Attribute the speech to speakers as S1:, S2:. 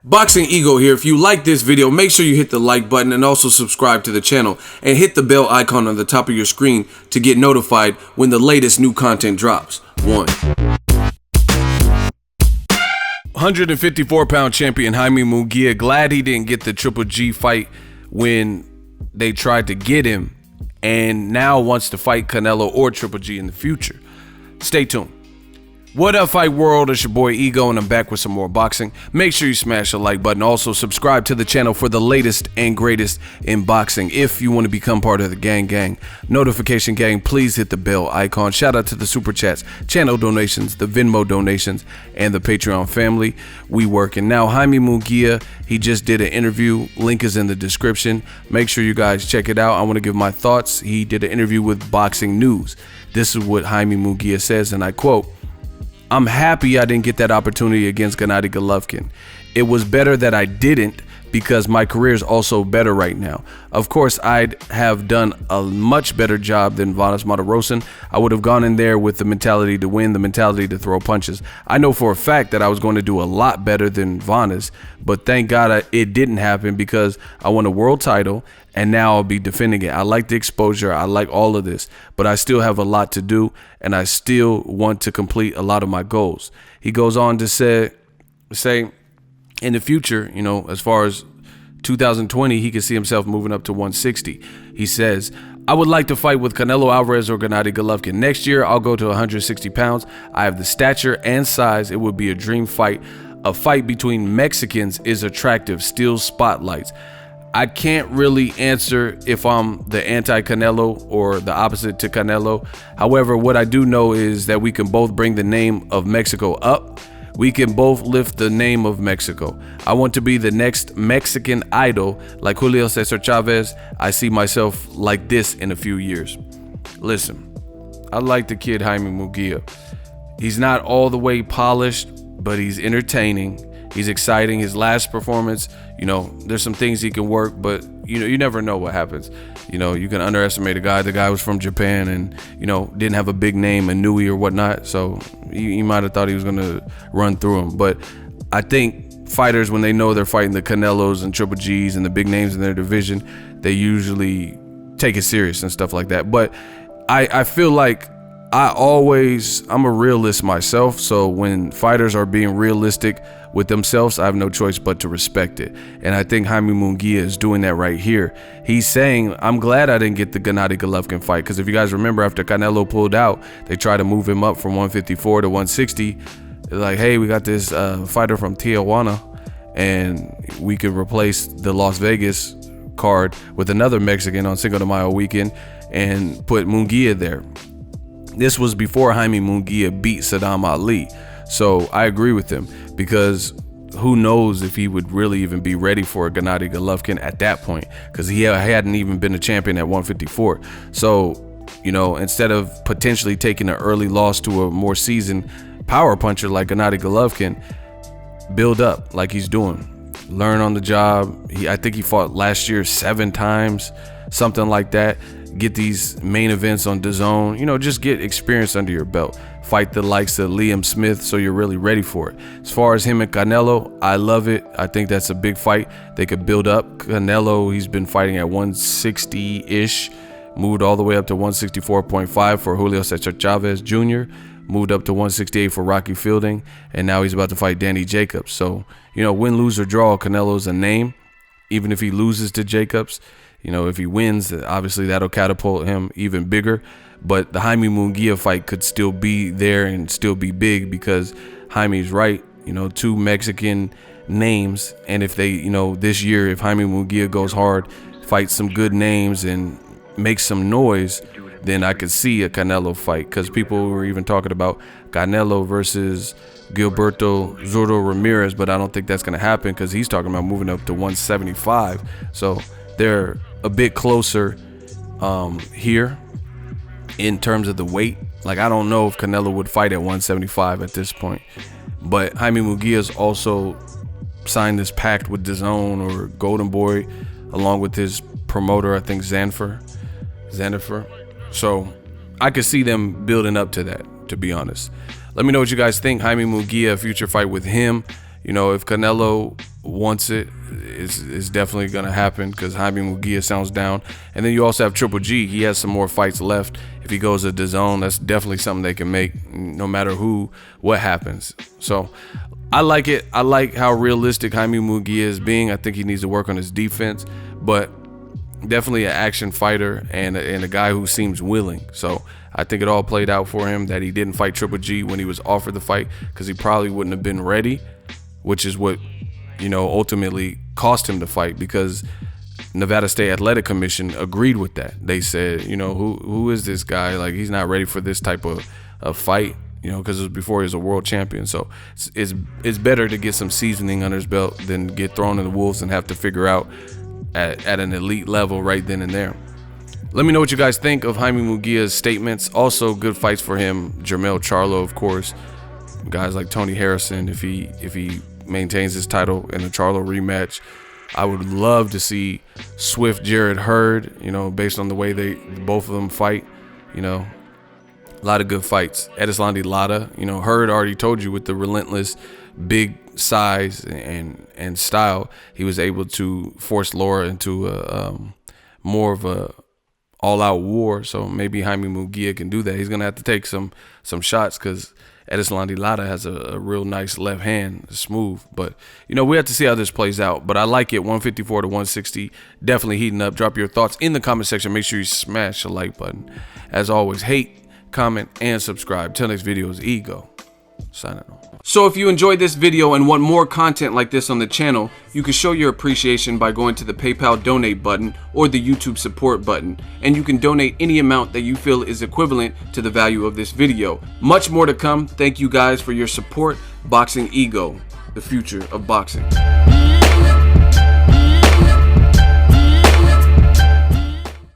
S1: Boxing Ego here. If you like this video, make sure you hit the like button and also subscribe to the channel and hit the bell icon on the top of your screen to get notified when the latest new content drops. 154-pound champion Jaime Munguia, glad he didn't get the Triple G fight when they tried to get him, and now wants to fight Canelo or Triple G in the future. Stay tuned. What up, fight world? It's your boy Ego, and I'm back with some more boxing. Make sure you smash the like button. Also subscribe to the channel for the latest and greatest in boxing. If you want to become part of the gang notification gang, please hit the bell icon. Shout out to the super chats, channel donations, the Venmo donations, and the Patreon family. We working. Now, Jaime Munguia, he just did an interview. Link is in the description. Make sure you guys check it out. I want to give my thoughts. He did an interview with Boxing News. This is what Jaime Munguia says, and I quote, "I'm happy I didn't get that opportunity against Gennady Golovkin. It was better that I didn't because my career is also better right now. Of course, I'd have done a much better job than Vanes Martirosyan. I would have gone in there with the mentality to win, the mentality to throw punches. I know for a fact that I was going to do a lot better than Vanes, but thank God it didn't happen because I won a world title and now I'll be defending it. I like the exposure. I like all of this, but I still have a lot to do and I still want to complete a lot of my goals." He goes on to say in the future, you know, as far as 2020, he can see himself moving up to 160. He says, "I would like to fight with Canelo Alvarez or Gennady Golovkin. Next year, I'll go to 160 pounds. I have the stature and size. It would be a dream fight. A fight between Mexicans is attractive, steals spotlights. I can't really answer if I'm the anti-Canelo or the opposite to Canelo. However, what I do know is that we can both bring the name of Mexico up. We can both lift the name of Mexico. I want to be the next Mexican idol like Julio Cesar Chavez. I see myself like this in a few years." Listen, I like the kid Jaime Munguia. He's not all the way polished, but he's entertaining. He's exciting. His last performance, you know, there's some things he can work, but you know, you never know what happens. You know, you can underestimate a guy. The guy was from Japan and, you know, didn't have a big name, Inui or whatnot. So he might have thought he was going to run through him. But I think fighters, when they know they're fighting the Canelos and Triple Gs and the big names in their division, they usually take it serious and stuff like that. But I feel like I'm a realist myself. So when fighters are being realistic with themselves, I have no choice but to respect it. And I think Jaime Munguia is doing that right here. He's saying, I'm glad I didn't get the Gennady Golovkin fight, because if you guys remember, after Canelo pulled out, they tried to move him up from 154 to 160. They're like, hey, we got this fighter from Tijuana and we could replace the Las Vegas card with another Mexican on Cinco de Mayo weekend and put Munguia there. This was before Jaime Munguia beat Saddam Ali. So I agree with him, because who knows if he would really even be ready for a Gennady Golovkin at that point, because he hadn't even been a champion at 154. So, you know, instead of potentially taking an early loss to a more seasoned power puncher like Gennady Golovkin, build up like he's doing. Learn on the job. I think he fought last year 7 times, something like that. Get these main events on DAZN, you know, just get experience under your belt. Fight the likes of Liam Smith so you're really ready for it. As far as him and Canelo, I love it. I think that's a big fight. They could build up. Canelo, he's been fighting at 160-ish, moved all the way up to 164.5 for Julio Cesar Chavez Jr., moved up to 168 for Rocky Fielding, and now he's about to fight Danny Jacobs. So, you know, win, lose, or draw, Canelo's a name. Even if he loses to Jacobs, you know, if he wins, obviously that'll catapult him even bigger. But the Jaime Munguia fight could still be there and still be big, because Jaime's right. You know, 2 Mexican names. And if they, you know, this year, if Jaime Munguia goes hard, fights some good names and makes some noise, then I could see a Canelo fight. Because people were even talking about Canelo versus Gilberto Zurdo Ramirez, but I don't think that's going to happen, because he's talking about moving up to 175. So they're a bit closer here in terms of the weight. Like, I don't know if Canelo would fight at 175 at this point. But Jaime Munguia's also signed this pact with DAZN or Golden Boy, along with his promoter, I think Zanfer. So I could see them building up to that, to be honest. Let me know what you guys think. Jaime Munguia, future fight with him. You know, if Canelo wants it, it's definitely gonna happen because Jaime Munguia sounds down. And then you also have Triple G. He has some more fights left. If he goes to DAZN, that's definitely something they can make, no matter what happens. So I like it. I like how realistic Jaime Munguia is being. I think he needs to work on his defense, but definitely an action fighter and a guy who seems willing. So I think it all played out for him that he didn't fight Triple G when he was offered the fight, because he probably wouldn't have been ready, which is what, you know, ultimately cost him the fight, because Nevada State Athletic Commission agreed with that. They said, you know, who is this guy? Like, he's not ready for this type of fight, you know, because it was before he was a world champion. So it's better to get some seasoning under his belt than get thrown in the wolves and have to figure out at an elite level right then and there. Let me know what you guys think of Jaime Munguia's statements. Also, good fights for him. Jermell Charlo, of course. Guys like Tony Harrison, if he maintains his title in the Charlo rematch. I would love to see Swift Jarrett Hurd, you know, based on the way both of them fight. You know, a lot of good fights. Erislandy Lara, you know, Hurd already told you with the relentless big size and style, he was able to force Lara into more of a all-out war. So maybe Jaime Munguia can do that. He's gonna have to take some shots, because Erislandy Lara has a real nice left hand, smooth. But, you know, we have to see how this plays out. But I like it. 154 to 160. Definitely heating up. Drop your thoughts in the comment section. Make sure you smash the like button. As always, hate, comment, and subscribe. Till next video is Ego. Signing off. So if you enjoyed this video and want more content like this on the channel, you can show your appreciation by going to the PayPal donate button or the YouTube support button, and you can donate any amount that you feel is equivalent to the value of this video. Much more to come. Thank you guys for your support. Boxing Ego, the future of boxing.